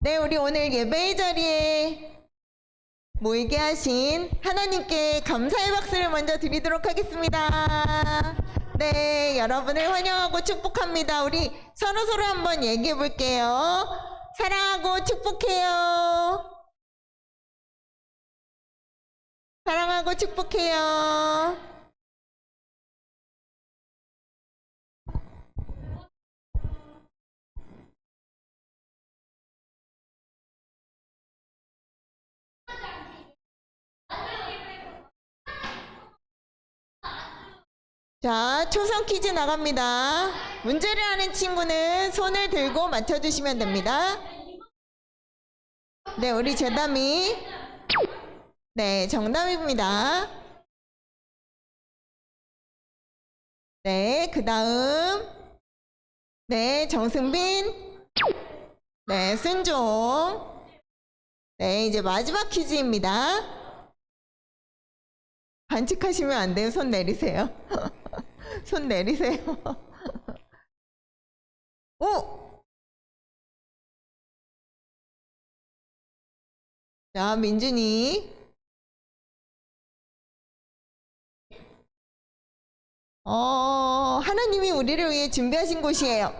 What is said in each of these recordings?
네, 우리 오늘 예배의 자리에 모이게 하신 하나님께 감사의 박수를 먼저 드리도록 하겠습니다. 네, 여러분을 환영하고 축복합니다. 우리 서로 한번 얘기해 볼게요. 사랑하고 축복해요. 사랑하고 축복해요. 자, 초성 퀴즈 나갑니다. 문제를 아는 친구는 손을 들고 맞춰주시면 됩니다. 네, 우리 재담이. 네, 정답입니다. 네, 그 다음. 네, 정승빈. 네, 순종. 네, 이제 마지막 퀴즈입니다. 반칙하시면 안 돼요. 손 내리세요. 손 내리세요. 오! 자, 민준이. 하나님이 우리를 위해 준비하신 곳이에요.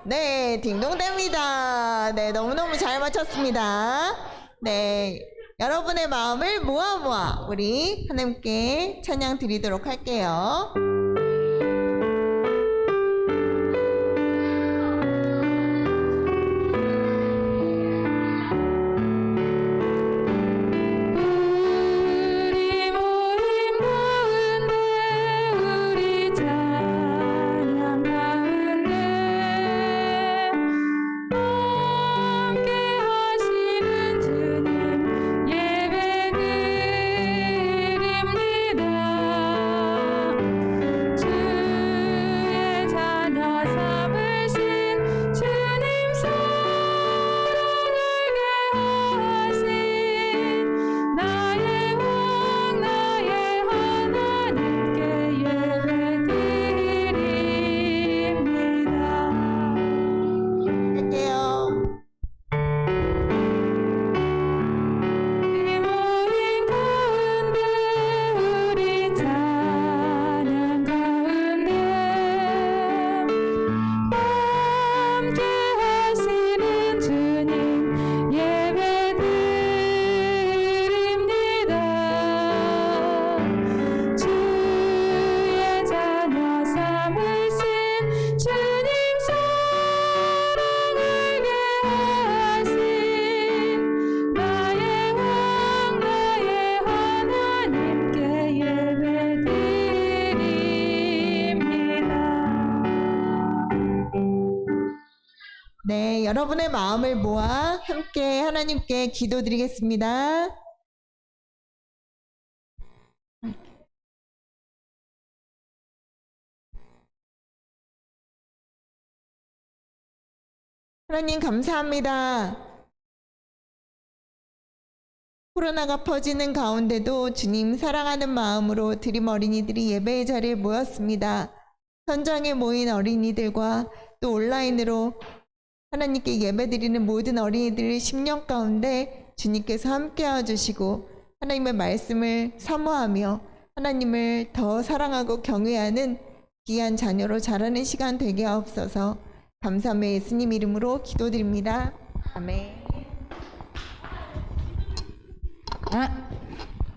네, 딩동대입니다. 네, 너무너무 잘 맞췄습니다. 네, 여러분의 마음을 모아 우리 하나님께 찬양 드리도록 할게요. 네, 여러분의 마음을 모아 함께 하나님께 기도드리겠습니다. 하나님 감사합니다. 코로나가 퍼지는 가운데도 주님 사랑하는 마음으로 드림 어린이들이 예배의 자리에 모였습니다. 현장에 모인 어린이들과 또 온라인으로 하나님께 예배드리는 모든 어린이들의 심령 가운데 주님께서 함께해 주시고 하나님의 말씀을 사모하며 하나님을 더 사랑하고 경외하는 귀한 자녀로 자라는 시간 되게 하옵소서. 감사함의 예수님 이름으로 기도드립니다. 아멘.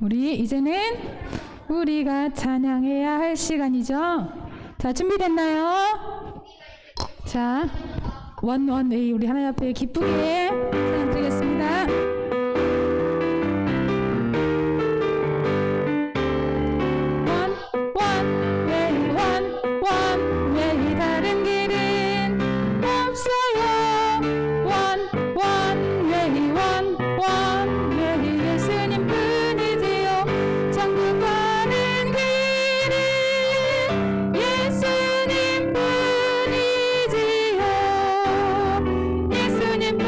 우리 이제는 우리가 찬양해야 할 시간이죠. 자, 준비됐나요? 자, 원웨이 우리 하나님 앞에 기쁘게 찬양 드리겠습니다. 원웨이 다른 길은 없어요. 원웨이 예수님 뿐이지요. 천국 가는 길은 예수님 뿐이지요. 예수님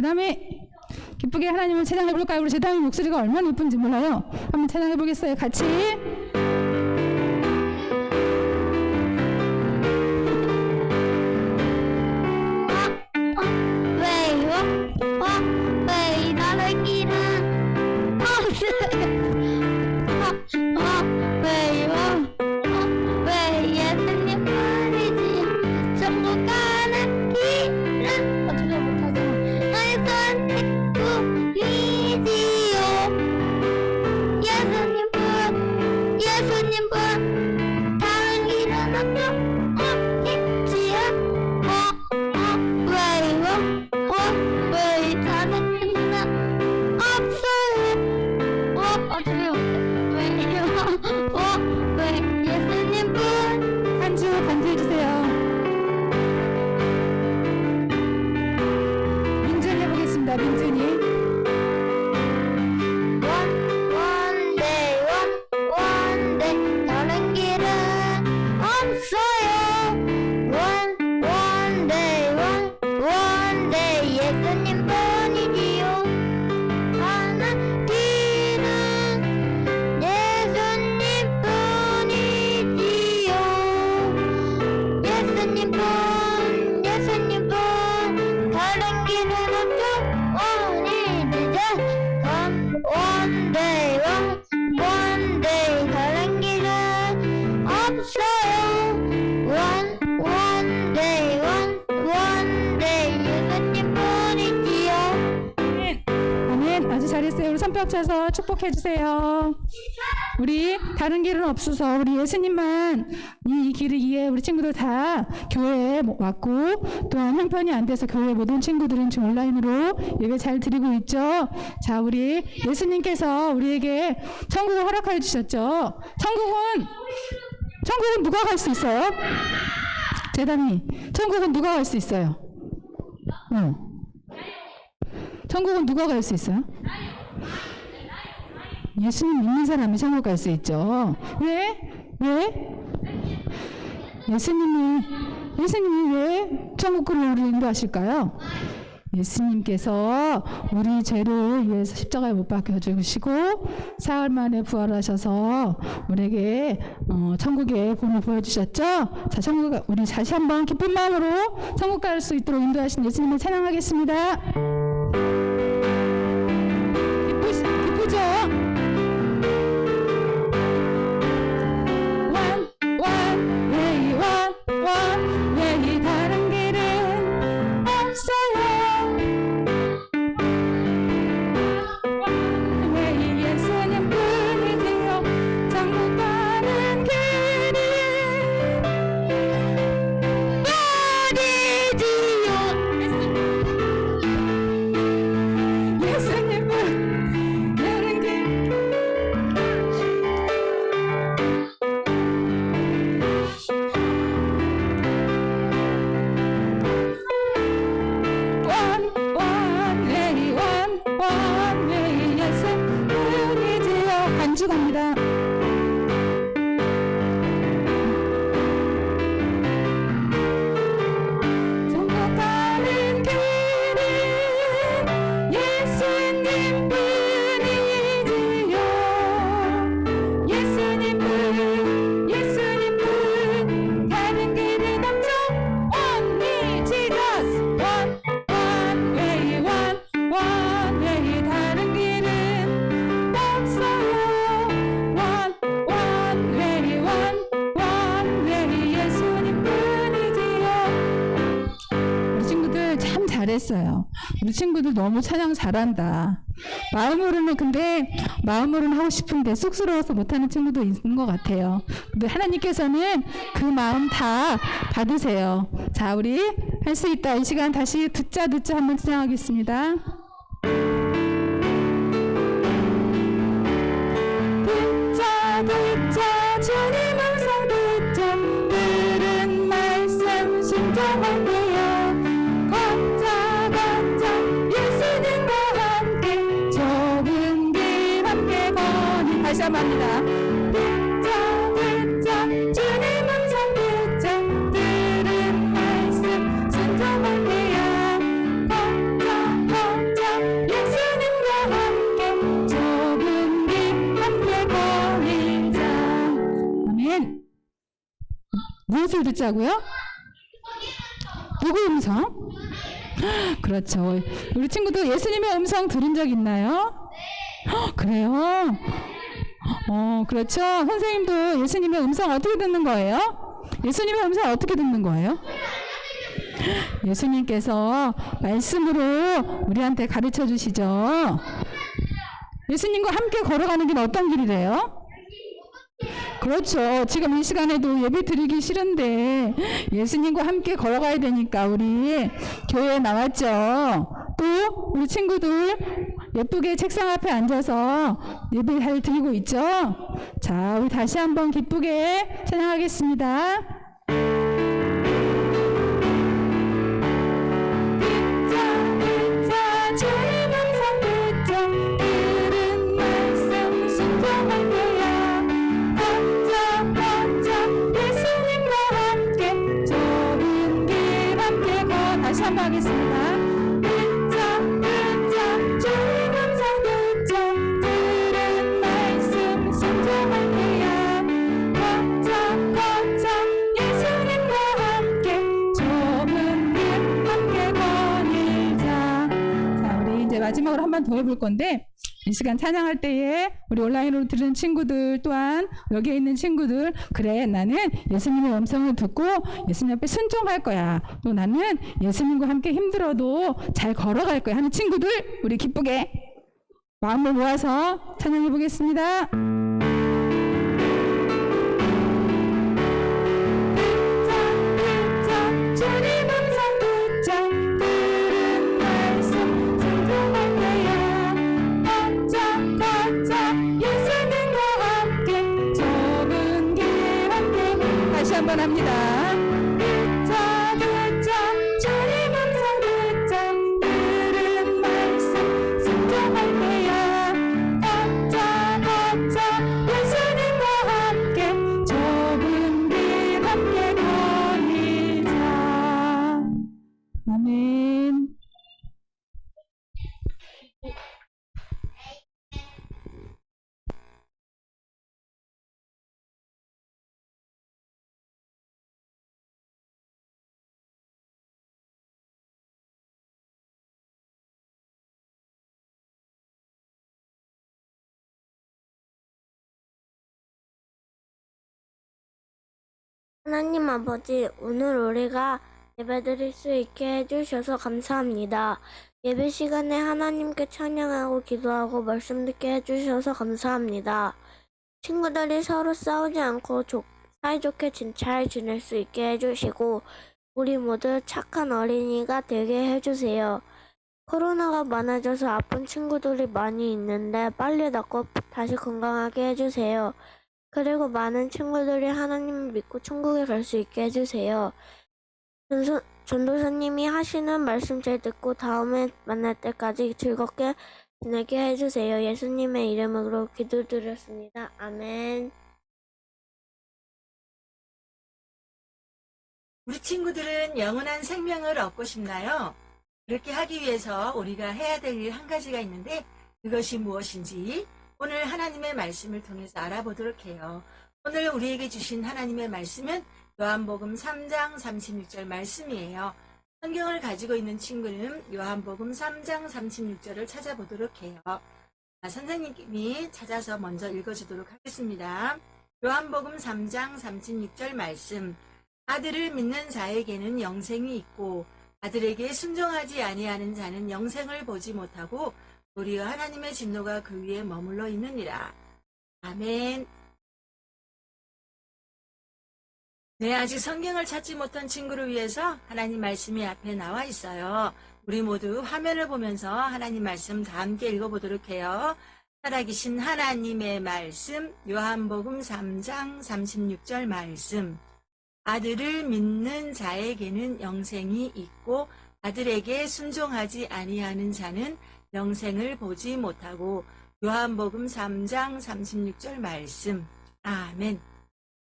제담이 기쁘게 하나님을 찬양해 볼까요? 우리 제담이 목소리가 얼마나 예쁜지 몰라요. 한번 찬양해 보겠어요. 같이. 왜 다른 길은 왜 예수님 뿐이지 천국 가는 길은 어떻게 못하죠 예수님 뿐이지요 예수님 뿐 다른 길은 없지요 왜 다른 길은 없어요 어떻게 왜 예수님 뿐 한 주 간주해 주세요. 민준이 해보겠습니다. 민준이. 원데 다른 길은 없어요 원데 예수님 뿐이지요 하는 길은 예수님 뿐이지요 예수님 뿐 다른 길은 없죠 원데 다른 길은 없어요 원데 예수님 뿐이지요 아멘. 아주 잘했어요. 우리 손뼉 쳐서 축복해 주세요. 우리 다른 길은 없어서 우리 예수님만 이 길을 이해 우리 친구들 다 교회에 왔고 또한 형편이 안 돼서 교회 못 온 친구들은 지금 온라인으로 예배 잘 드리고 있죠. 자, 우리 예수님께서 우리에게 천국을 허락해 주셨죠. 천국은 누가 갈 수 있어요? 제담이 천국은 누가 갈 수 있어요? 천국은 누가 갈 수 있어요? 예수님 믿는 사람이 천국 갈 수 있죠. 왜? 예수님이 왜 천국으로 우리를 인도하실까요? 예수님께서 우리 죄를 위해서 십자가에 못 박혀 죽으시고 사흘 만에 부활하셔서 우리에게 천국의 본을 보여주셨죠. 자, 천국 우리 다시 한번 기쁜 마음으로 천국 갈 수 있도록 인도하신 예수님을 찬양하겠습니다. 기쁘죠? 왜 다른 길은 없어요? 왜 예수님 뿐이지요? 천국 가는 길이 예수님 뿐 다른 길 왜 예수님 뿐이지요? 간주 갑니다. 천국 가는 길은 예수님 뿐이지요. 예수님 뿐 다른 길은 없죠. Only Jesus 왜 다른 길은 없어요. 왜 예수님 뿐이지요. 우리 친구들 참 잘했어요. 우리 친구들 너무 찬양 잘한다. 마음으로는 하고 싶은데 쑥스러워서 못하는 친구도 있는 것 같아요. 근데 하나님께서는 그 마음 다 받으세요. 자, 우리 할 수 있다. 이 시간 다시 듣자 한번 찬양하겠습니다. 듣자 주님 음성 듣자 들은 말씀 순종할게요. 걷자 예수님과 함께 좁은 길 함께 거니 다시 한번 합니다. 듣자 주님 음성 듣자 들은 말씀 순종할게요. 걷자 무엇을 듣자고요? 누구 음성? 그렇죠. 우리 친구도 예수님의 음성 들은 적 있나요? 그래요? 그렇죠. 선생님도 예수님의 음성 어떻게 듣는 거예요? 예수님의 음성 어떻게 듣는 거예요? 예수님께서 말씀으로 우리한테 가르쳐 주시죠. 예수님과 함께 걸어가는 길은 어떤 길이래요? 그렇죠. 지금 이 시간에도 예배 드리기 싫은데 예수님과 함께 걸어가야 되니까 우리 교회에 나왔죠. 또 우리 친구들 예쁘게 책상 앞에 앉아서 예배 잘 드리고 있죠. 자, 우리 다시 한번 기쁘게 찬양하겠습니다. 주님 음성 듣자 들은 말씀 순종할게요. 걷자 예수님과 함께 좁은 길 함께 다시 한번 하겠습니다. 주님 음성 듣자 들은 말씀 순종할게요. 걷자 예수님과 함께 좁은 길 함께 거닐자. 자, 우리 이제 마지막으로 한 번 더 해볼 건데 이 시간 찬양할 때에 우리 온라인으로 들은 친구들 또한 여기에 있는 친구들, 그래 나는 예수님의 음성을 듣고 예수님 앞에 순종할 거야, 또 나는 예수님과 함께 힘들어도 잘 걸어갈 거야 하는 친구들, 우리 기쁘게 마음을 모아서 찬양해 보겠습니다. 주님 음성 듣자 들은 말씀 순종할게요. 걷자 예수님과 함께 좁은 길 함께 다시 한번 합니다. 듣자 주님 음성 듣자 들은 말씀 순종할게요. 걷자 예수님과 함께 좁은 길 함께 걸리자. 아멘. 하나님 아버지, 오늘 우리가 예배드릴 수 있게 해주셔서 감사합니다. 예배 시간에 하나님께 찬양하고 기도하고 말씀 듣게 해주셔서 감사합니다. 친구들이 서로 싸우지 않고 사이좋게 잘 지낼 수 있게 해주시고 우리 모두 착한 어린이가 되게 해주세요. 코로나가 많아져서 아픈 친구들이 많이 있는데 빨리 낫고 다시 건강하게 해주세요. 그리고 많은 친구들이 하나님을 믿고 천국에 갈 수 있게 해주세요. 전도사님이 하시는 말씀 잘 듣고 다음에 만날 때까지 즐겁게 지내게 해주세요. 예수님의 이름으로 기도드렸습니다. 아멘. 우리 친구들은 영원한 생명을 얻고 싶나요? 그렇게 하기 위해서 우리가 해야 될 일 한 가지가 있는데 그것이 무엇인지 오늘 하나님의 말씀을 통해서 알아보도록 해요. 오늘 우리에게 주신 하나님의 말씀은 요한복음 3장 36절 말씀이에요. 성경을 가지고 있는 친구는 요한복음 3장 36절을 찾아보도록 해요. 선생님이 찾아서 먼저 읽어주도록 하겠습니다. 요한복음 3장 36절 말씀. 아들을 믿는 자에게는 영생이 있고 아들에게 순종하지 아니하는 자는 영생을 보지 못하고 도리어 하나님의 진노가 그 위에 머물러 있느니라. 아멘. 네, 아직 성경을 찾지 못한 친구를 위해서 하나님 말씀이 앞에 나와 있어요. 우리 모두 화면을 보면서 하나님 말씀 다 함께 읽어보도록 해요. 살아계신 하나님의 말씀, 요한복음 3장 36절 말씀. 아들을 믿는 자에게는 영생이 있고 아들에게 순종하지 아니하는 자는 영생을 보지 못하고 요한복음 3장 36절 말씀. 아멘.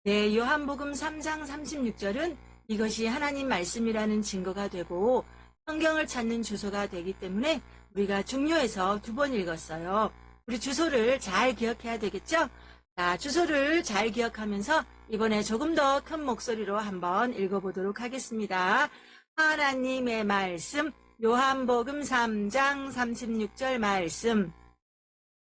네, 요한복음 3장 36절은 이것이 하나님 말씀이라는 증거가 되고 성경을 찾는 주소가 되기 때문에 우리가 중요해서 2번 읽었어요. 우리 주소를 잘 기억해야 되겠죠? 자, 주소를 잘 기억하면서 이번에 조금 더 큰 목소리로 한번 읽어보도록 하겠습니다. 하나님의 말씀, 요한복음 3장 36절 말씀.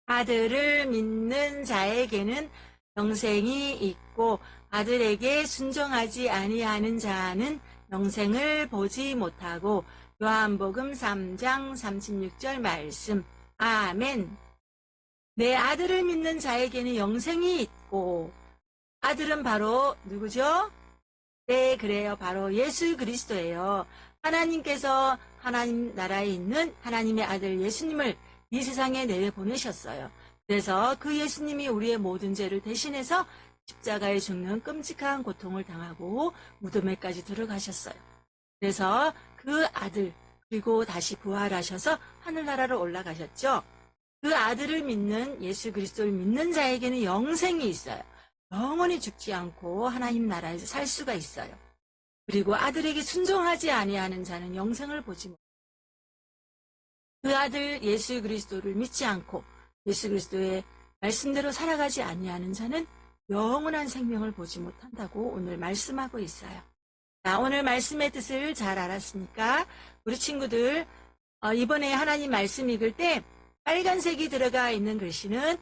아들을 믿는 자에게는 영생이 있고 아들에게 순종하지 아니하는 자는 영생을 보지 못하고. 요한복음 3장 36절 말씀. 아멘. 내 아들을 믿는 자에게는 영생이 있고, 아들은 바로 누구죠? 네, 그래요. 바로 예수 그리스도예요. 하나님께서 하나님 나라에 있는 하나님의 아들 예수님을 이 세상에 내보내셨어요. 그래서 그 예수님이 우리의 모든 죄를 대신해서 십자가에 죽는 끔찍한 고통을 당하고 무덤에까지 들어가셨어요. 그래서 그 아들, 그리고 다시 부활하셔서 하늘나라로 올라가셨죠. 그 아들을 믿는, 예수 그리스도를 믿는 자에게는 영생이 있어요. 영원히 죽지 않고 하나님 나라에서 살 수가 있어요. 그리고 아들에게 순종하지 아니하는 자는 영생을 보지 못해요. 그 아들 예수 그리스도를 믿지 않고 예수 그리스도의 말씀대로 살아가지 아니하는 자는 영원한 생명을 보지 못한다고 오늘 말씀하고 있어요. 자, 오늘 말씀의 뜻을 잘 알았으니까 우리 친구들 이번에 하나님 말씀 읽을 때 빨간색이 들어가 있는 글씨는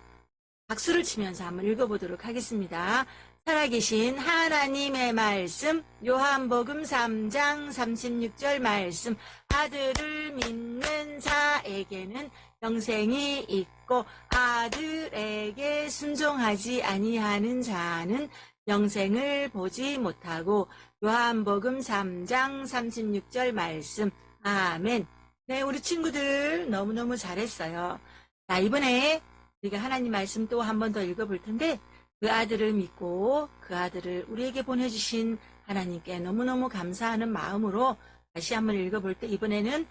박수를 치면서 한번 읽어보도록 하겠습니다. 살아계신 하나님의 말씀, 요한복음 3장 36절 말씀. 아들을 믿는 자에게는 영생이 있고 아들에게 순종하지 아니하는 자는 영생을 보지 못하고. 요한복음 3장 36절 말씀. 아멘. 네, 우리 친구들 너무너무 잘했어요. 자, 이번에 우리가 하나님 말씀 또 한 번 더 읽어볼 텐데, 그 아들을 믿고 그 아들을 우리에게 보내주신 하나님께 너무너무 감사하는 마음으로 다시 한번 읽어볼 때, 이번에는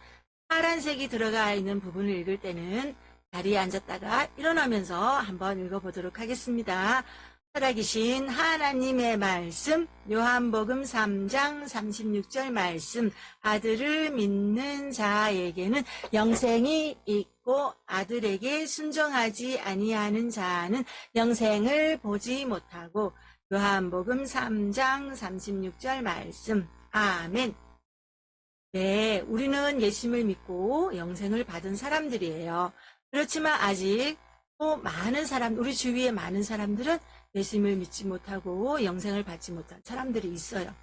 파란색이 들어가 있는 부분을 읽을 때는 자리에 앉았다가 일어나면서 한번 읽어보도록 하겠습니다. 살아계신 하나님의 말씀, 요한복음 3장 36절 말씀. 아들을 믿는 자에게는 영생이 있고 아들에게 순종하지 아니하는 자는 영생을 보지 못하고. 요한복음 3장 36절 말씀. 아멘. 네, 우리는 예수님을 믿고 영생을 받은 사람들이에요. 그렇지만 아직 또 많은 사람, 우리 주위에 많은 사람들은 예수님을 믿지 못하고 영생을 받지 못한 사람들이 있어요.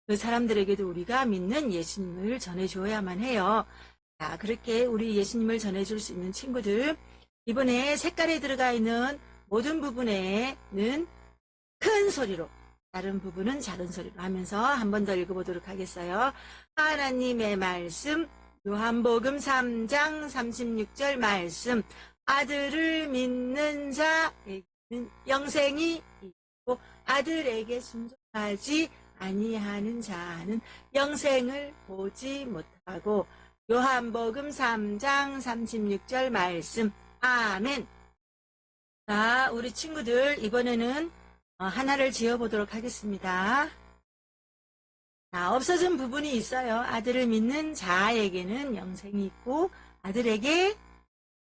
그 사람들에게도 우리가 믿는 예수님을 전해줘야만 해요. 자, 그렇게 우리 예수님을 전해줄 수 있는 친구들, 이번에 색깔에 들어가 있는 모든 부분에는 큰 소리로, 다른 부분은 작은 소리로 하면서 한 번 더 읽어보도록 하겠어요. 하나님의 말씀, 요한복음 3장 36절 말씀. 아들을 믿는 자에게는 영생이 있고 아들에게 순종하지 아니하는 자는 영생을 보지 못하고. 요한복음 3장 36절 말씀. 아멘. 자, 우리 친구들 이번에는 하나를 지어보도록 하겠습니다. 자, 없어진 부분이 있어요. 아들을 믿는 자에게는 영생이 있고 아들에게,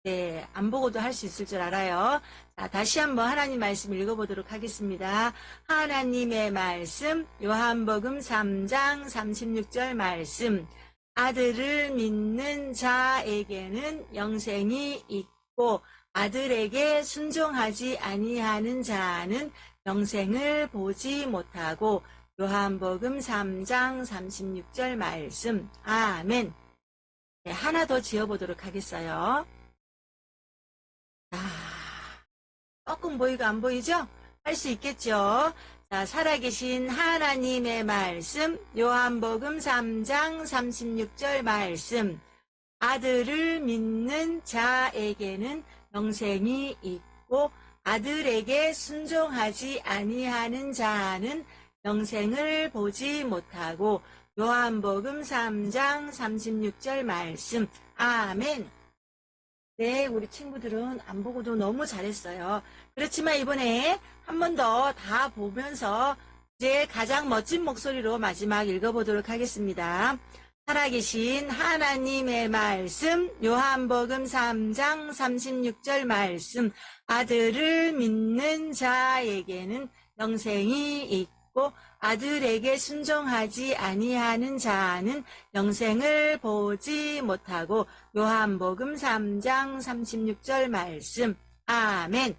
네, 안 보고도 할 수 있을 줄 알아요. 자, 다시 한번 하나님 말씀 읽어보도록 하겠습니다. 하나님의 말씀, 요한복음 3장 36절 말씀. 아들을 믿는 자에게는 영생이 있고 아들에게 순종하지 아니하는 자는 영생을 보지 못하고. 요한복음 3장 36절 말씀. 아멘. 네, 하나 더 지어보도록 하겠어요. 자, 조금 보이고 안 보이죠? 할 수 있겠죠? 자, 살아계신 하나님의 말씀, 요한복음 3장 36절 말씀. 아들을 믿는 자에게는 영생이 있고 아들에게 순종하지 아니하는 자는 영생을 보지 못하고. 요한복음 3장 36절 말씀. 아멘. 네, 우리 친구들은 안 보고도 너무 잘했어요. 그렇지만 이번에 한 번 더 다 보면서 이제 가장 멋진 목소리로 마지막 읽어보도록 하겠습니다. 살아계신 하나님의 말씀, 요한복음 3장 36절 말씀, 아들을 믿는 자에게는 영생이 있고 아들에게 순종하지 아니하는 자는 영생을 보지 못하고, 요한복음 3장 36절 말씀. 아멘.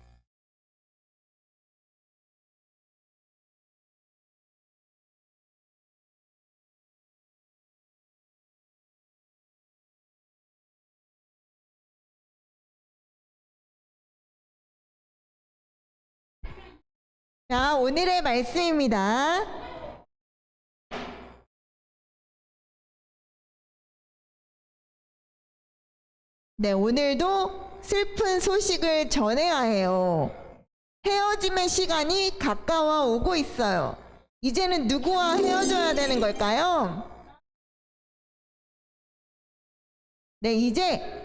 자, 오늘의 말씀입니다. 네, 오늘도 슬픈 소식을 전해야 해요. 헤어짐의 시간이 가까워 오고 있어요. 이제는 누구와 헤어져야 되는 걸까요? 네, 이제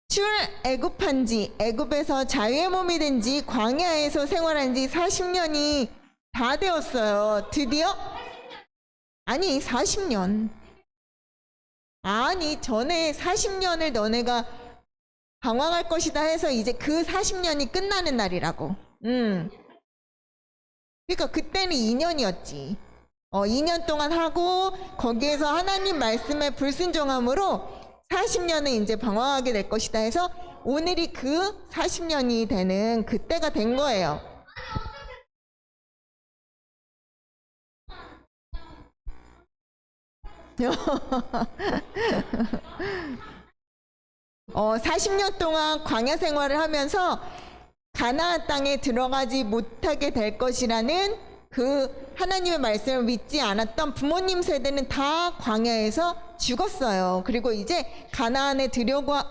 출애굽한 지, 애굽에서 자유의 몸이 된 지, 광야에서 생활한 지 40년이 다 되었어요. 드디어? 아니, 40년. 아니, 전에 40년을 너네가 방황할 것이다 해서 이제 그 40년이 끝나는 날이라고. 그러니까 그때는 2년이었지. 2년 동안 하고 거기에서 하나님 말씀에 불순종함으로 40년은 이제 방황하게 될 것이다 해서 오늘이 그 40년이 되는 그때가 된 거예요. 40년 동안 광야 생활을 하면서 가나안 땅에 들어가지 못하게 될 것이라는 그 하나님의 말씀을 믿지 않았던 부모님 세대는 다 광야에서 죽었어요. 그리고 이제 가나안에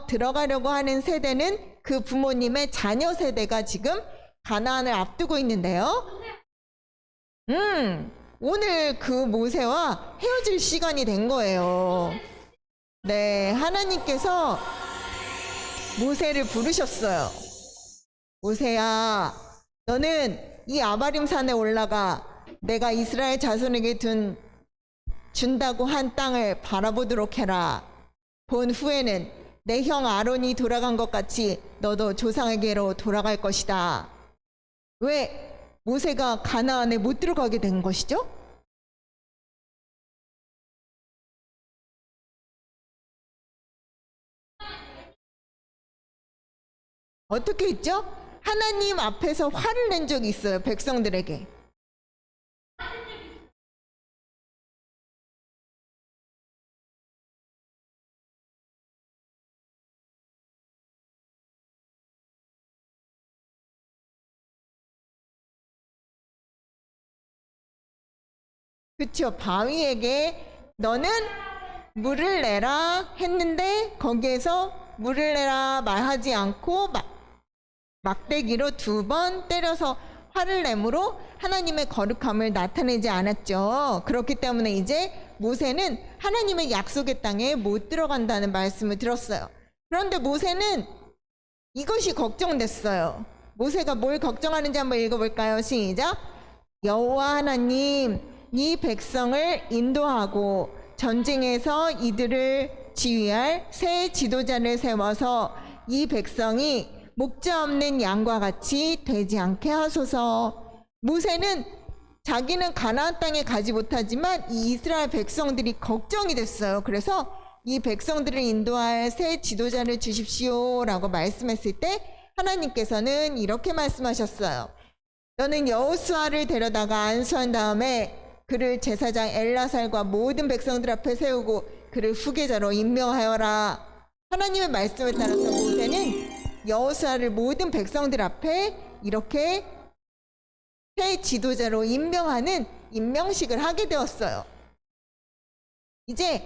들어가려고 하는 세대는 그 부모님의 자녀 세대가 지금 가나안을 앞두고 있는데요. 오늘 그 모세와 헤어질 시간이 된 거예요. 네, 하나님께서 모세를 부르셨어요. 모세야, 너는 이 아바림 산에 올라가 내가 이스라엘 자손에게 준다고 한 땅을 바라보도록 해라. 본 후에는 내 형 아론이 돌아간 것 같이 너도 조상에게로 돌아갈 것이다. 왜 모세가 가나안에 못 들어가게 된 것이죠? 어떻게 있죠? 하나님 앞에서 화를 낸 적이 있어요, 백성들에게. 그쵸, 바위에게 너는 물을 내라 했는데 거기에서 물을 내라 말하지 않고 막대기로 2번 때려서 화를 내므로 하나님의 거룩함을 나타내지 않았죠. 그렇기 때문에 이제 모세는 하나님의 약속의 땅에 못 들어간다는 말씀을 들었어요. 그런데 모세는 이것이 걱정됐어요. 모세가 뭘 걱정하는지 한번 읽어볼까요? 시작. 여호와 하나님, 이 백성을 인도하고 전쟁에서 이들을 지휘할 새 지도자를 세워서 이 백성이 목자 없는 양과 같이 되지 않게 하소서. 모세는 자기는 가나안 땅에 가지 못하지만 이 이스라엘 백성들이 걱정이 됐어요. 그래서 이 백성들을 인도할 새 지도자를 주십시오 라고 말씀했을 때 하나님께서는 이렇게 말씀하셨어요. 너는 여호수아를 데려다가 안수한 다음에 그를 제사장 엘라살과 모든 백성들 앞에 세우고 그를 후계자로 임명하여라. 하나님의 말씀에 따라서 모세는 여호수아를 모든 백성들 앞에 이렇게 새 지도자로 임명하는 임명식을 하게 되었어요. 이제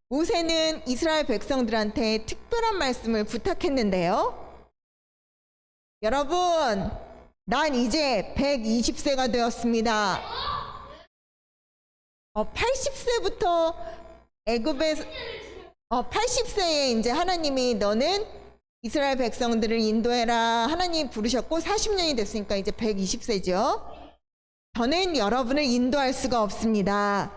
모세는 이스라엘 백성들한테 특별한 말씀을 부탁했는데요. 여러분, 난 이제 120세가 되었습니다. 80세부터 애굽에서 80세에 이제 하나님이 너는 이스라엘 백성들을 인도해라 하나님 부르셨고 40년이 됐으니까 이제 120세죠. 저는 여러분을 인도할 수가 없습니다.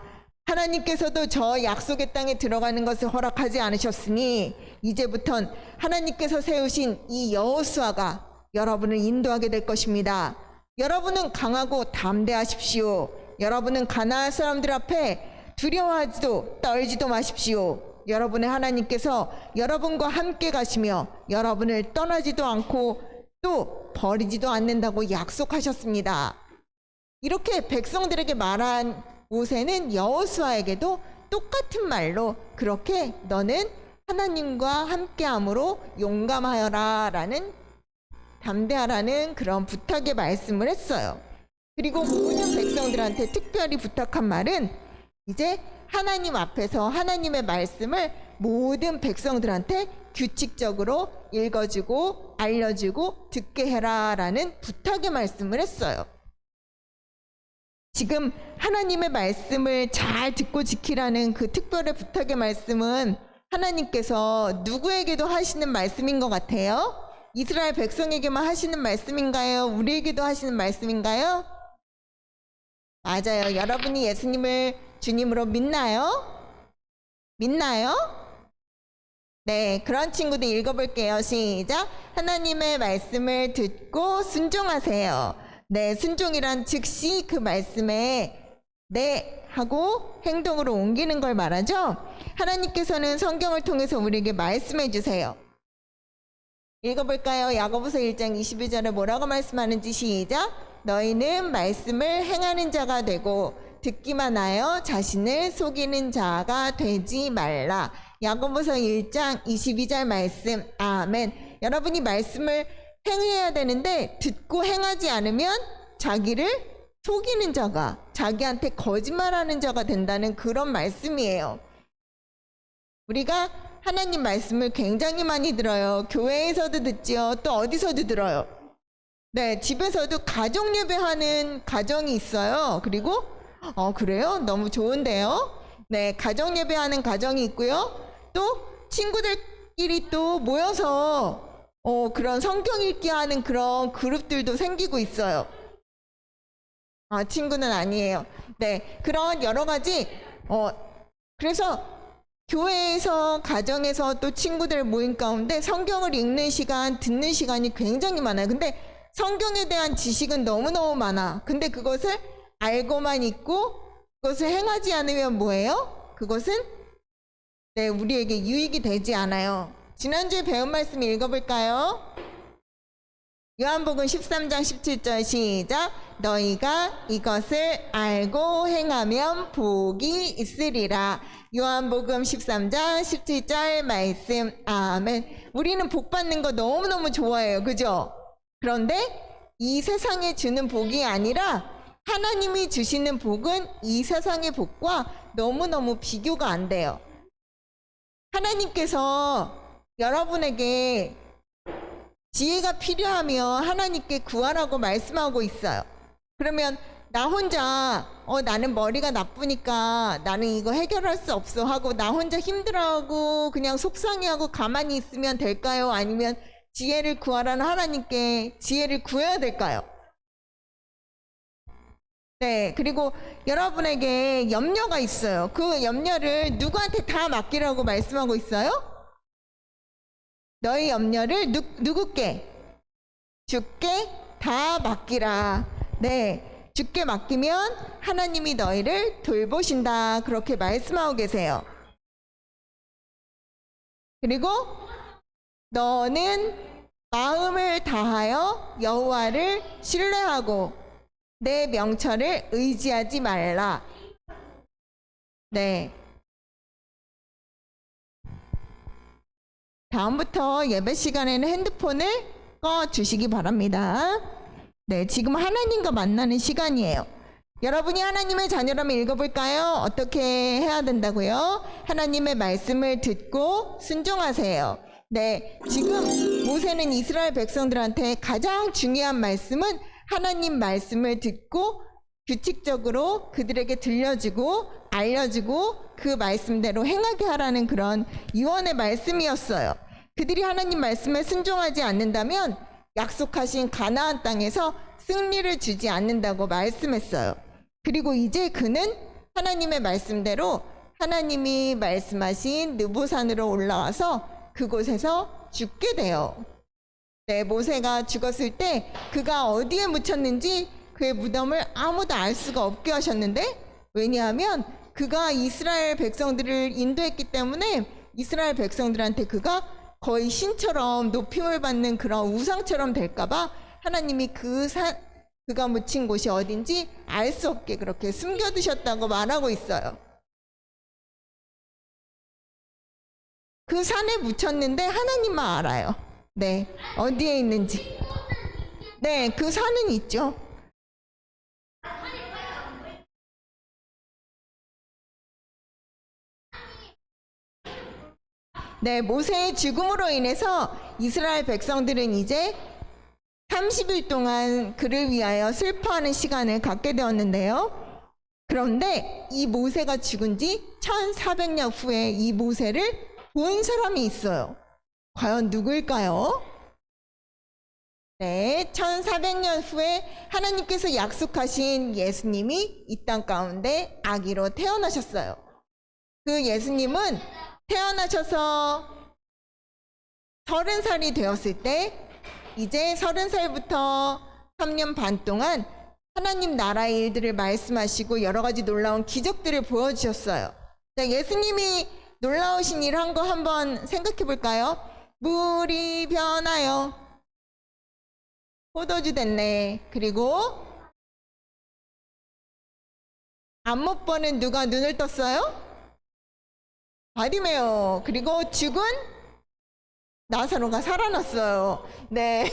하나님께서도 저 약속의 땅에 들어가는 것을 허락하지 않으셨으니 이제부턴 하나님께서 세우신 이 여호수아가 여러분을 인도하게 될 것입니다. 여러분은 강하고 담대하십시오. 여러분은 가나안 사람들 앞에 두려워하지도 떨지도 마십시오. 여러분의 하나님께서 여러분과 함께 가시며 여러분을 떠나지도 않고 또 버리지도 않는다고 약속하셨습니다. 이렇게 백성들에게 말한 모세는 여호수아에게도 똑같은 말로 그렇게 너는 하나님과 함께함으로 용감하여라 라는 담대하라는 그런 부탁의 말씀을 했어요. 그리고 모든 백성들한테 특별히 부탁한 말은 이제 하나님 앞에서 하나님의 말씀을 모든 백성들한테 규칙적으로 읽어주고 알려주고 듣게 해라 라는 부탁의 말씀을 했어요. 지금 하나님의 말씀을 잘 듣고 지키라는 그 특별의 부탁의 말씀은 하나님께서 누구에게도 하시는 말씀인 것 같아요? 이스라엘 백성에게만 하시는 말씀인가요? 우리에게도 하시는 말씀인가요? 맞아요. 여러분이 예수님을 주님으로 믿나요? 믿나요? 네, 그런 친구들 읽어볼게요. 시작. 하나님의 말씀을 듣고 순종하세요. 네, 순종이란 즉시 그 말씀에 네 하고 행동으로 옮기는 걸 말하죠. 하나님께서는 성경을 통해서 우리에게 말씀해 주세요. 읽어볼까요? 야고보서 1장 22절에 뭐라고 말씀하는지 시작. 너희는 말씀을 행하는 자가 되고 듣기만 하여 자신을 속이는 자가 되지 말라. 야고보서 1장 22절 말씀. 아멘. 여러분이 말씀을 행해야 되는데 듣고 행하지 않으면 자기를 속이는 자가, 자기한테 거짓말하는 자가 된다는 그런 말씀이에요. 우리가 하나님 말씀을 굉장히 많이 들어요. 교회에서도 듣지요. 또 어디서도 들어요. 네, 집에서도 가정 예배하는 가정이 있어요. 그리고 그래요? 너무 좋은데요? 네, 가정 예배하는 가정이 있고요. 또 친구들끼리 또 모여서 그런 성경 읽기 하는 그런 그룹들도 생기고 있어요. 친구는 아니에요. 네, 그런 여러 가지 그래서 교회에서, 가정에서 또 친구들 모임 가운데 성경을 읽는 시간, 듣는 시간이 굉장히 많아요. 근데 성경에 대한 지식은 너무너무 많아. 근데 그것을 알고만 있고 그것을 행하지 않으면 뭐예요? 그것은 네, 우리에게 유익이 되지 않아요. 지난주에 배운 말씀 읽어볼까요? 요한복음 13장 17절 시작. 너희가 이것을 알고 행하면 복이 있으리라. 요한복음 13장 17절 말씀. 아멘. 우리는 복 받는 거 너무너무 좋아해요. 그죠? 그런데 이 세상에 주는 복이 아니라 하나님이 주시는 복은 이 세상의 복과 너무너무 비교가 안 돼요. 하나님께서 여러분에게 지혜가 필요하면 하나님께 구하라고 말씀하고 있어요. 그러면 나 혼자 나는 머리가 나쁘니까 나는 이거 해결할 수 없어 하고 나 혼자 힘들어하고 그냥 속상해하고 가만히 있으면 될까요? 아니면 지혜를 구하라는 하나님께 지혜를 구해야 될까요? 네, 그리고 여러분에게 염려가 있어요. 그 염려를 누구한테 다 맡기라고 말씀하고 있어요? 너희 염려를 누구께? 주께 다 맡기라. 네, 주께 맡기면 하나님이 너희를 돌보신다. 그렇게 말씀하고 계세요. 그리고 너는 마음을 다하여 여호와를 신뢰하고 내 명철을 의지하지 말라. 네. 다음부터 예배 시간에는 핸드폰을 꺼 주시기 바랍니다. 네, 지금 하나님과 만나는 시간이에요. 여러분이 하나님의 자녀라면 읽어볼까요? 어떻게 해야 된다고요? 하나님의 말씀을 듣고 순종하세요. 네, 지금 모세는 이스라엘 백성들한테 가장 중요한 말씀은 하나님 말씀을 듣고 규칙적으로 그들에게 들려주고 알려주고 그 말씀대로 행하게 하라는 그런 유언의 말씀이었어요. 그들이 하나님 말씀에 순종하지 않는다면 약속하신 가나안 땅에서 승리를 주지 않는다고 말씀했어요. 그리고 이제 그는 하나님의 말씀대로 하나님이 말씀하신 느보산으로 올라와서 그곳에서 죽게 돼요. 네, 모세가 죽었을 때 그가 어디에 묻혔는지 그의 무덤을 아무도 알 수가 없게 하셨는데, 왜냐하면 그가 이스라엘 백성들을 인도했기 때문에 이스라엘 백성들한테 그가 거의 신처럼 높임을 받는 그런 우상처럼 될까봐 하나님이 그가 묻힌 곳이 어딘지 알 수 없게 그렇게 숨겨두셨다고 말하고 있어요. 그 산에 묻혔는데 하나님만 알아요. 네, 어디에 있는지. 네, 그 산은 있죠. 네, 모세의 죽음으로 인해서 이스라엘 백성들은 이제 30일 동안 그를 위하여 슬퍼하는 시간을 갖게 되었는데요. 그런데 이 모세가 죽은 지 1400년 후에 이 모세를 본 사람이 있어요. 과연 누구일까요? 네, 1400년 후에 하나님께서 약속하신 예수님이 이 땅 가운데 아기로 태어나셨어요. 그 예수님은 태어나셔서 30살이 되었을 때 이제 30살부터 3년 반 동안 하나님 나라의 일들을 말씀하시고 여러 가지 놀라운 기적들을 보여주셨어요. 자, 예수님이 놀라우신 일 한 거 한번 생각해 볼까요? 물이 변하여 포도주 됐네. 그리고 안 못 보는 누가 눈을 떴어요? 바디메오. 그리고 죽은 나사로가 살아났어요. 네,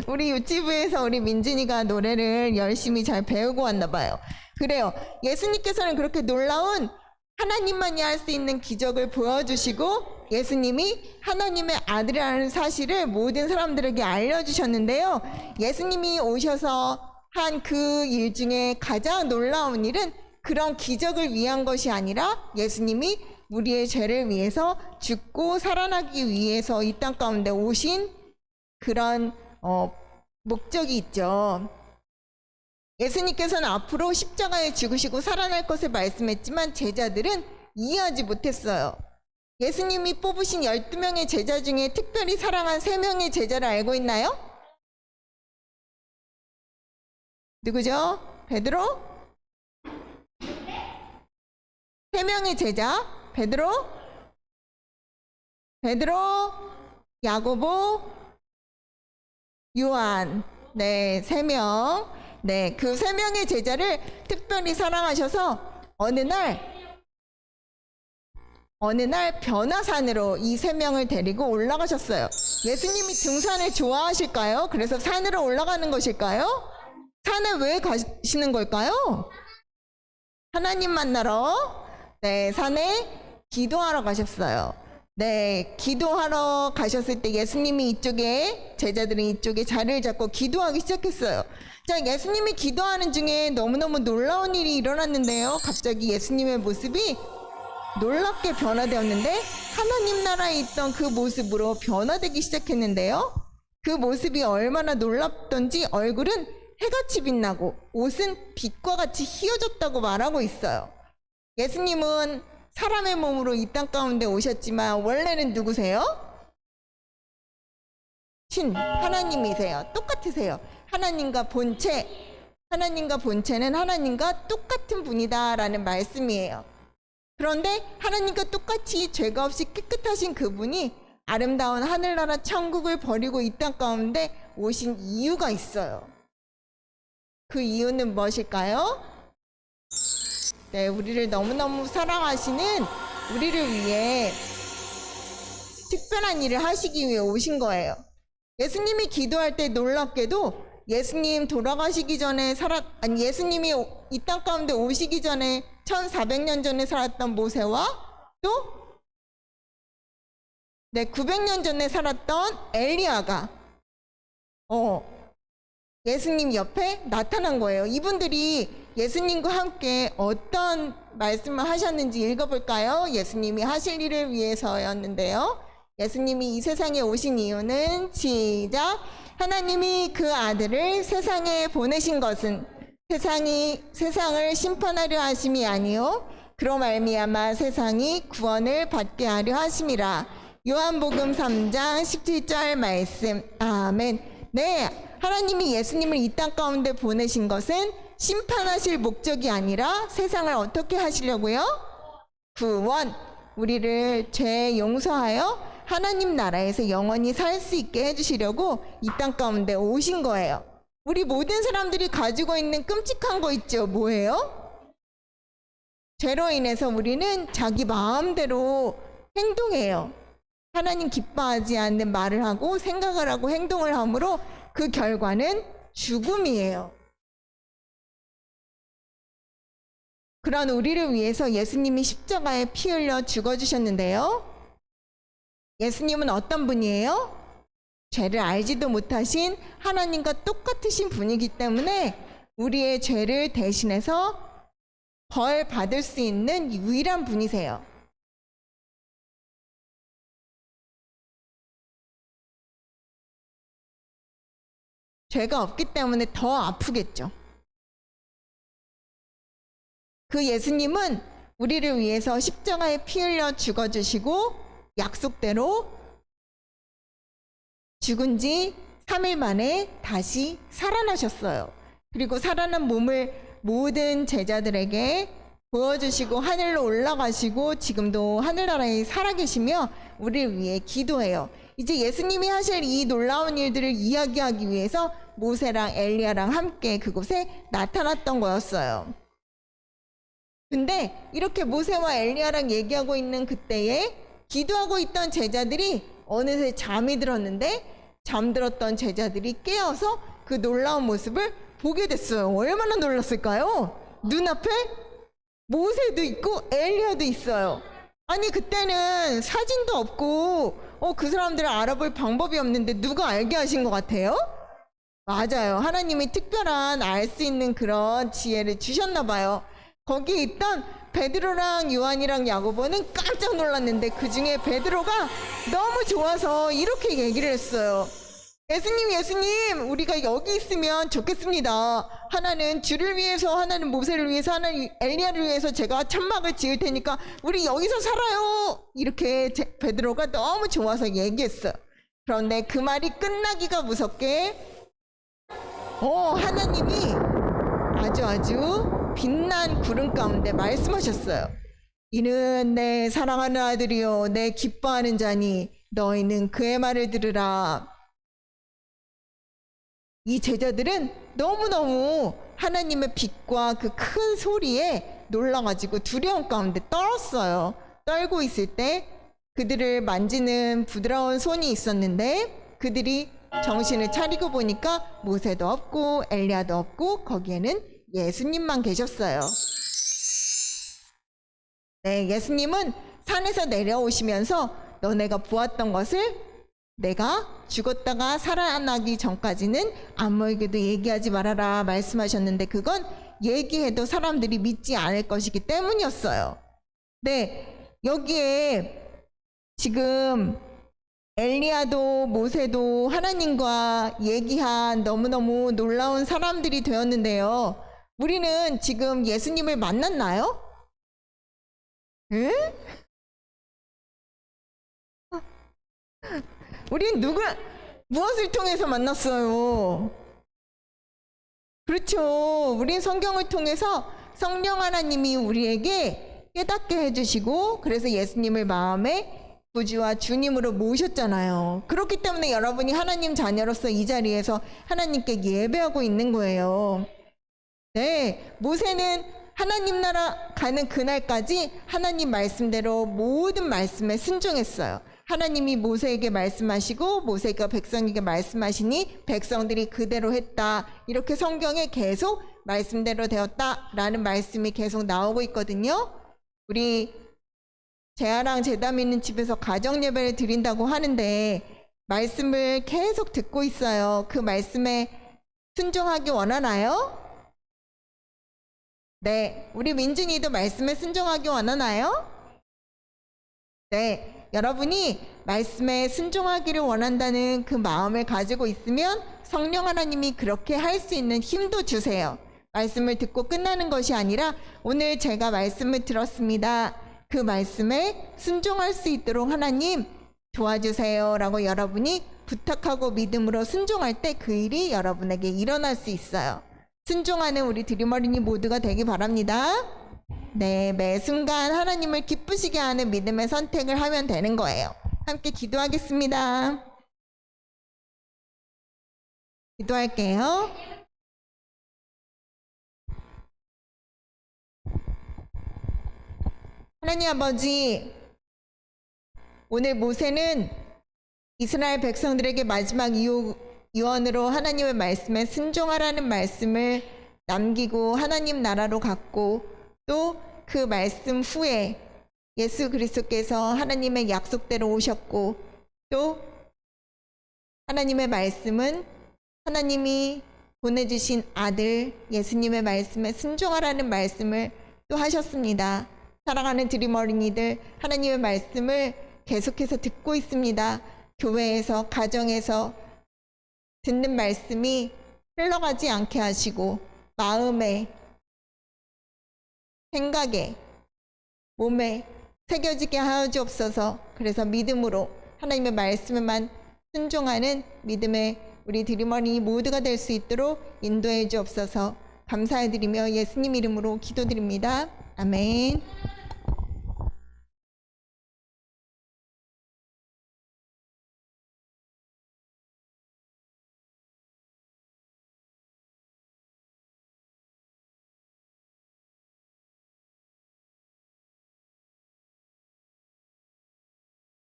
우리 유치부에서 우리 민진이가 노래를 열심히 잘 배우고 왔나 봐요. 그래요. 예수님께서는 그렇게 놀라운 하나님만이 할 수 있는 기적을 보여주시고 예수님이 하나님의 아들이라는 사실을 모든 사람들에게 알려주셨는데요. 예수님이 오셔서 한 그 일 중에 가장 놀라운 일은 그런 기적을 위한 것이 아니라 예수님이 우리의 죄를 위해서 죽고 살아나기 위해서 이 땅 가운데 오신 그런 목적이 있죠. 예수님께서는 앞으로 십자가에 죽으시고 살아날 것을 말씀했지만 제자들은 이해하지 못했어요. 예수님이 뽑으신 12명의 제자 중에 특별히 사랑한 3명의 제자를 알고 있나요? 누구죠? 베드로? 3명의 제자. 베드로, 야고보, 요한. 네, 3명. 네, 그 3명의 제자를 특별히 사랑하셔서 어느 날 변화산으로 이 3명을 데리고 올라가셨어요. 예수님이 등산을 좋아하실까요? 그래서 산으로 올라가는 것일까요? 산에 왜 가시는 걸까요? 하나님 만나러. 네, 산에 기도하러 가셨어요. 네, 기도하러 가셨을 때 예수님이 이쪽에, 제자들은 이쪽에 자리를 잡고 기도하기 시작했어요. 자, 예수님이 기도하는 중에 너무너무 놀라운 일이 일어났는데요. 갑자기 예수님의 모습이 놀랍게 변화되었는데 하나님 나라에 있던 그 모습으로 변화되기 시작했는데요. 그 모습이 얼마나 놀랍던지 얼굴은 해같이 빛나고 옷은 빛과 같이 휘어졌다고 말하고 있어요. 예수님은 사람의 몸으로 이 땅 가운데 오셨지만 원래는 누구세요? 하나님이세요. 똑같으세요. 하나님과 본체는 하나님과 똑같은 분이다라는 말씀이에요. 그런데 하나님과 똑같이 죄가 없이 깨끗하신 그분이 아름다운 하늘나라 천국을 버리고 이 땅 가운데 오신 이유가 있어요. 그 이유는 무엇일까요? 네, 우리를 너무너무 사랑하시는 우리를 위해 특별한 일을 하시기 위해 오신 거예요. 예수님이 기도할 때 놀랍게도 예수님 돌아가시기 전에 예수님이 이 땅 가운데 오시기 전에 1400년 전에 살았던 모세와 또 900년 전에 살았던 엘리야가 예수님 옆에 나타난 거예요. 이분들이 예수님과 함께 어떤 말씀을 하셨는지 읽어볼까요? 예수님이 하실 일을 위해서였는데요. 예수님이 이 세상에 오신 이유는 시작. 하나님이 그 아들을 세상에 보내신 것은 세상을 심판하려 하심이 아니요 그로 말미암아 세상이 구원을 받게 하려 하심이라. 요한복음 3장 17절 말씀. 아멘. 네, 하나님이 예수님을 이 땅 가운데 보내신 것은 심판하실 목적이 아니라 세상을 어떻게 하시려고요? 구원. 우리를 죄 용서하여 하나님 나라에서 영원히 살 수 있게 해주시려고 이 땅 가운데 오신 거예요. 우리 모든 사람들이 가지고 있는 끔찍한 거 있죠? 뭐예요? 죄로 인해서 우리는 자기 마음대로 행동해요. 하나님 기뻐하지 않는 말을 하고 생각을 하고 행동을 함으로 그 결과는 죽음이에요. 그런 우리를 위해서 예수님이 십자가에 피 흘려 죽어주셨는데요. 예수님은 어떤 분이에요? 죄를 알지도 못하신 하나님과 똑같으신 분이기 때문에 우리의 죄를 대신해서 벌 받을 수 있는 유일한 분이세요. 죄가 없기 때문에 더 아프겠죠. 그 예수님은 우리를 위해서 십자가에 피 흘려 죽어주시고 약속대로 죽은 지 3일 만에 다시 살아나셨어요. 그리고 살아난 몸을 모든 제자들에게 보여주시고 하늘로 올라가시고 지금도 하늘나라에 살아계시며 우리를 위해 기도해요. 이제 예수님이 하실 이 놀라운 일들을 이야기하기 위해서 모세랑 엘리야랑 함께 그곳에 나타났던 거였어요. 근데 이렇게 모세와 엘리야랑 얘기하고 있는 그때에 기도하고 있던 제자들이 어느새 잠이 들었는데 잠들었던 제자들이 깨어서 그 놀라운 모습을 보게 됐어요. 얼마나 놀랐을까요? 눈앞에 모세도 있고 엘리야도 있어요. 아니 그때는 사진도 없고 그 사람들을 알아볼 방법이 없는데 누가 알게 하신 것 같아요? 맞아요. 하나님이 특별한 알 수 있는 그런 지혜를 주셨나 봐요. 거기 있던 베드로랑 요한이랑 야고보는 깜짝 놀랐는데 그 중에 베드로가 너무 좋아서 이렇게 얘기를 했어요. 예수님, 우리가 여기 있으면 좋겠습니다. 하나는 주를 위해서, 하나는 모세를 위해서, 하나는 엘리야를 위해서 제가 천막을 지을 테니까 우리 여기서 살아요. 이렇게 베드로가 너무 좋아서 얘기했어요. 그런데 그 말이 끝나기가 무섭게 하나님이 아주 빛난 구름 가운데 말씀하셨어요. 이는 내 사랑하는 아들이요 내 기뻐하는 자니 너희는 그의 말을 들으라. 이 제자들은 너무너무 하나님의 빛과 그 큰 소리에 놀라가지고 두려움 가운데 떨었어요. 떨고 있을 때 그들을 만지는 부드러운 손이 있었는데 그들이 정신을 차리고 보니까 모세도 없고 엘리야도 없고 거기에는 예수님만 계셨어요. 네, 예수님은 산에서 내려오시면서 너네가 보았던 것을 내가 죽었다가 살아나기 전까지는 아무에게도 얘기하지 말아라 말씀하셨는데 그건 얘기해도 사람들이 믿지 않을 것이기 때문이었어요. 네, 여기에 지금 엘리야도 모세도 하나님과 얘기한 너무너무 놀라운 사람들이 되었는데요. 우리는 지금 예수님을 만났나요? 응? 우린 무엇을 통해서 만났어요? 그렇죠. 우린 성경을 통해서 성령 하나님이 우리에게 깨닫게 해주시고 그래서 예수님을 마음에 구주와 주님으로 모셨잖아요. 그렇기 때문에 여러분이 하나님 자녀로서 이 자리에서 하나님께 예배하고 있는 거예요. 네, 모세는 하나님 나라 가는 그날까지 하나님 말씀대로 모든 말씀에 순종했어요. 하나님이 모세에게 말씀하시고 모세가 백성에게 말씀하시니 백성들이 그대로 했다. 이렇게 성경에 계속 말씀대로 되었다라는 말씀이 계속 나오고 있거든요. 우리 재아랑 재담 있는 집에서 가정 예배를 드린다고 하는데 말씀을 계속 듣고 있어요. 그 말씀에 순종하기 원하나요? 네, 우리 민준이도 말씀에 순종하기 원하나요? 네, 여러분이 말씀에 순종하기를 원한다는 그 마음을 가지고 있으면 성령 하나님이 그렇게 할 수 있는 힘도 주세요. 말씀을 듣고 끝나는 것이 아니라 오늘 제가 말씀을 들었습니다. 그 말씀에 순종할 수 있도록 하나님 도와주세요 라고 여러분이 부탁하고 믿음으로 순종할 때 그 일이 여러분에게 일어날 수 있어요. 순종하는 우리 드림 어린이 모두가 되기 바랍니다. 네, 매 순간 하나님을 기쁘시게 하는 믿음의 선택을 하면 되는 거예요. 함께 기도하겠습니다. 기도할게요. 하나님 아버지, 오늘 모세는 이스라엘 백성들에게 마지막 유언으로 하나님의 말씀에 순종하라는 말씀을 남기고 하나님 나라로 갔고, 또 그 말씀 후에 예수 그리스도께서 하나님의 약속대로 오셨고, 또 하나님의 말씀은 하나님이 보내주신 아들 예수님의 말씀에 순종하라는 말씀을 또 하셨습니다. 사랑하는 드림 어린이들, 하나님의 말씀을 계속해서 듣고 있습니다. 교회에서, 가정에서 듣는 말씀이 흘러가지 않게 하시고 마음에, 생각에, 몸에 새겨지게 하여 주옵소서. 그래서 믿음으로 하나님의 말씀에만 순종하는 믿음의 우리 드림 어린이 모두가 될 수 있도록 인도해 주옵소서. 감사해드리며 예수님 이름으로 기도드립니다. 아멘.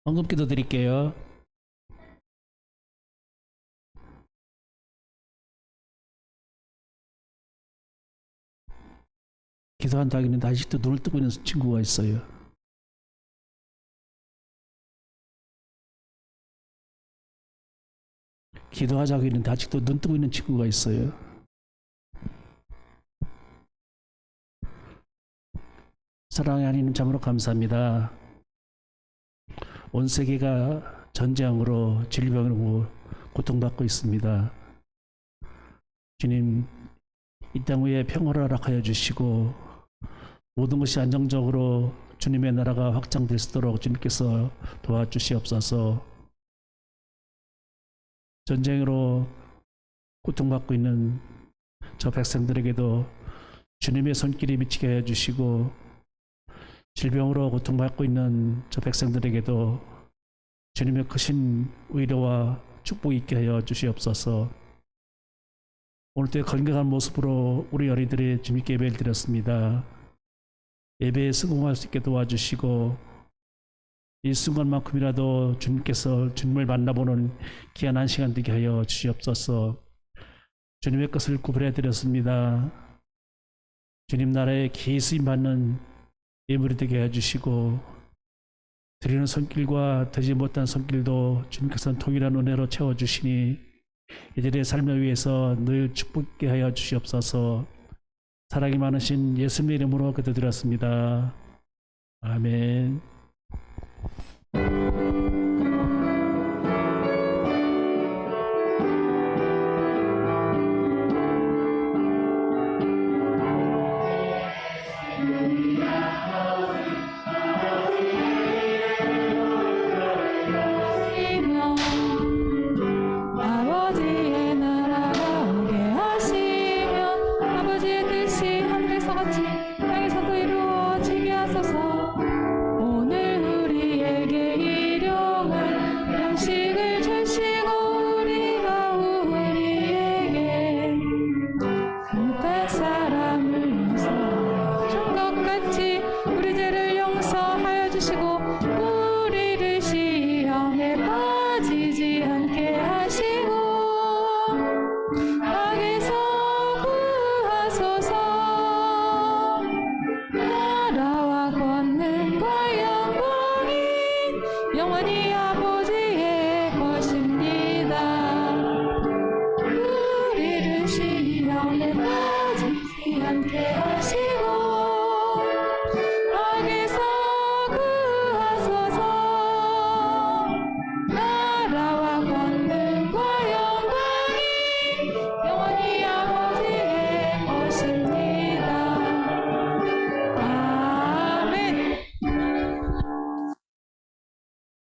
헌금기도 드릴게요. 기도한다 하기는 아직도 눈을 뜨고 있는 친구가 있어요. 기도하자고 했는데 아직도 눈 뜨고 있는 친구가 있어요. 사랑의 하나님 참으로 감사합니다. 온 세계가 전쟁으로 질병으로 고통받고 있습니다. 주님, 이 땅 위에 평화를 허락하여 주시고 모든 것이 안정적으로 주님의 나라가 확장될 수 있도록 주님께서 도와주시옵소서. 전쟁으로 고통받고 있는 저 백성들에게도 주님의 손길이 미치게 해 주시고, 질병으로 고통받고 있는 저 백성들에게도 주님의 크신 위로와 축복이 있게 하여 주시옵소서. 오늘도 건강한 모습으로 우리 어린이들이 주님께 예배를 드렸습니다. 예배에 성공할 수 있게 도와주시고, 이 순간만큼이라도 주님께서 주님을 만나보는 귀한 한 시간 되게 하여 주시옵소서. 주님의 것을 구별해 드렸습니다. 주님 나라에 기이 쓰임 받는 예물이 되게 해주시고, 드리는 손길과 드리지 못한 손길도 주님께서는 동일한 은혜로 채워주시니 이들의 삶을 위해서 늘 축복하게 하여 주시옵소서. 사랑이 많으신 예수님의 이름으로 기도드렸습니다. 아멘.